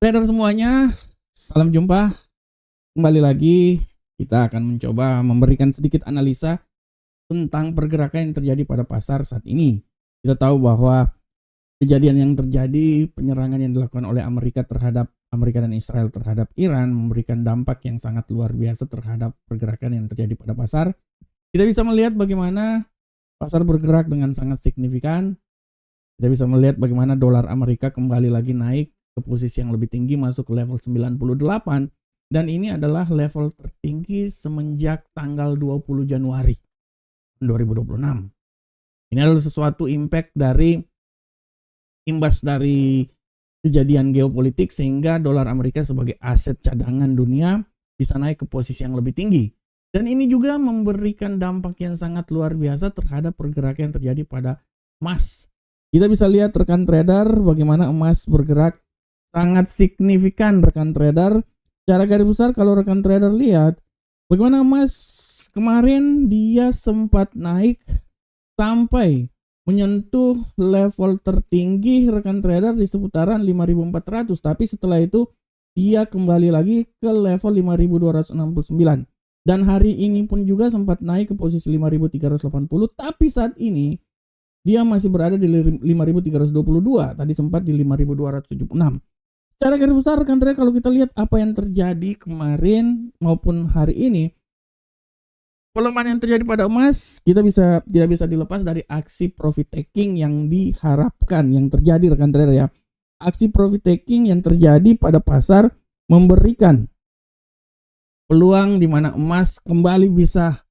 Trader semuanya, salam jumpa. Kembali lagi kita akan mencoba memberikan sedikit analisa tentang pergerakan yang terjadi pada pasar saat ini. Kita tahu bahwa kejadian yang terjadi, penyerangan yang dilakukan oleh Amerika dan Israel terhadap Iran memberikan dampak yang sangat luar biasa terhadap pergerakan yang terjadi pada pasar. Kita bisa melihat bagaimana pasar bergerak dengan sangat signifikan. Kita bisa melihat bagaimana dolar Amerika kembali lagi naik ke posisi yang lebih tinggi, masuk ke level 98, dan ini adalah level tertinggi semenjak tanggal 20 Januari 2026. Ini adalah sesuatu imbas dari kejadian geopolitik sehingga dolar Amerika sebagai aset cadangan dunia bisa naik ke posisi yang lebih tinggi. Dan ini juga memberikan dampak yang sangat luar biasa terhadap pergerakan yang terjadi pada emas. Kita bisa lihat rekan trader bagaimana emas bergerak sangat signifikan rekan trader. Secara garis besar kalau rekan trader lihat bagaimana emas kemarin dia sempat naik sampai menyentuh level tertinggi rekan trader di seputaran 5.400, tapi setelah itu dia kembali lagi ke level 5.269 dan hari ini pun juga sempat naik ke posisi 5.380, tapi saat ini dia masih berada di 5.322, tadi sempat di 5.276. Secara garis besar rekan trader kalau kita lihat apa yang terjadi kemarin maupun hari ini, pelemahan yang terjadi pada emas tidak bisa dilepas dari aksi profit taking yang diharapkan yang terjadi rekan trader ya. Aksi profit taking yang terjadi pada pasar memberikan peluang di mana emas kembali bisa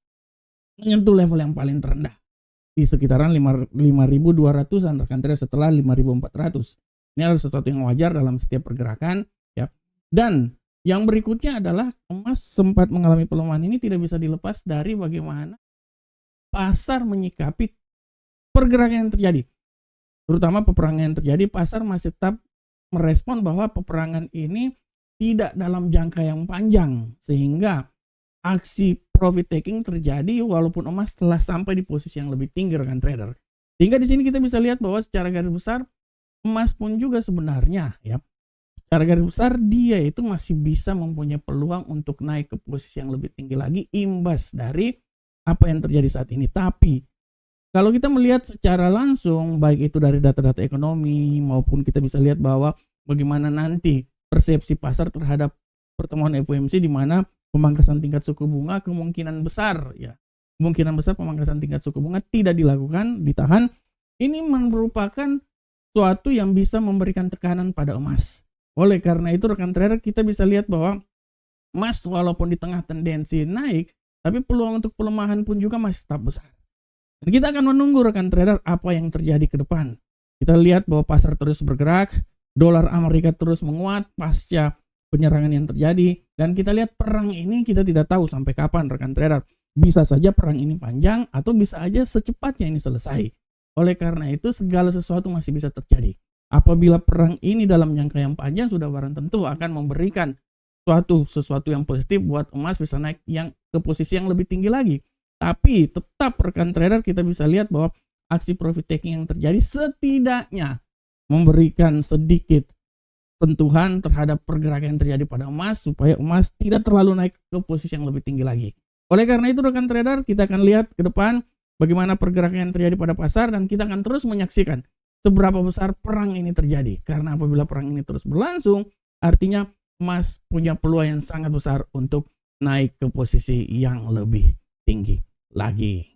menyentuh level yang paling terendah di sekitaran 5.200-an rekan trader setelah 5.400. Ini adalah sesuatu yang wajar dalam setiap pergerakan ya. Dan yang berikutnya adalah emas sempat mengalami pelemahan ini tidak bisa dilepas dari bagaimana pasar menyikapi pergerakan yang terjadi. Terutama peperangan yang terjadi, pasar masih tetap merespon bahwa peperangan ini tidak dalam jangka yang panjang sehingga aksi profit taking terjadi walaupun emas telah sampai di posisi yang lebih tinggi rekan trader. Sehingga di sini kita bisa lihat bahwa secara garis besar emas pun juga sebenarnya ya, secara garis besar dia itu masih bisa mempunyai peluang untuk naik ke posisi yang lebih tinggi lagi imbas dari apa yang terjadi saat ini. Tapi kalau kita melihat secara langsung baik itu dari data-data ekonomi maupun kita bisa lihat bahwa bagaimana nanti persepsi pasar terhadap pertemuan FOMC di mana pemangkasan tingkat suku bunga kemungkinan besar pemangkasan tingkat suku bunga tidak dilakukan, ditahan. Ini merupakan suatu yang bisa memberikan tekanan pada emas. Oleh karena itu rekan trader kita bisa lihat bahwa emas walaupun di tengah tendensi naik, tapi peluang untuk pelemahan pun juga masih tetap besar. Dan kita akan menunggu rekan trader apa yang terjadi ke depan. Kita lihat bahwa pasar terus bergerak, dolar Amerika terus menguat pasca penyerangan yang terjadi, dan kita lihat perang ini kita tidak tahu sampai kapan rekan trader. Bisa saja perang ini panjang atau bisa aja secepatnya ini selesai. Oleh karena itu segala sesuatu masih bisa terjadi. Apabila perang ini dalam jangka yang panjang sudah barang tentu akan memberikan sesuatu yang positif buat emas bisa naik yang ke posisi yang lebih tinggi lagi. Tapi tetap rekan trader kita bisa lihat bahwa aksi profit taking yang terjadi setidaknya memberikan sedikit sentuhan terhadap pergerakan yang terjadi pada emas supaya emas tidak terlalu naik ke posisi yang lebih tinggi lagi. Oleh karena itu rekan trader kita akan lihat ke depan bagaimana pergerakan yang terjadi pada pasar dan kita akan terus menyaksikan seberapa besar perang ini terjadi. Karena apabila perang ini terus berlangsung, artinya emas punya peluang yang sangat besar untuk naik ke posisi yang lebih tinggi lagi.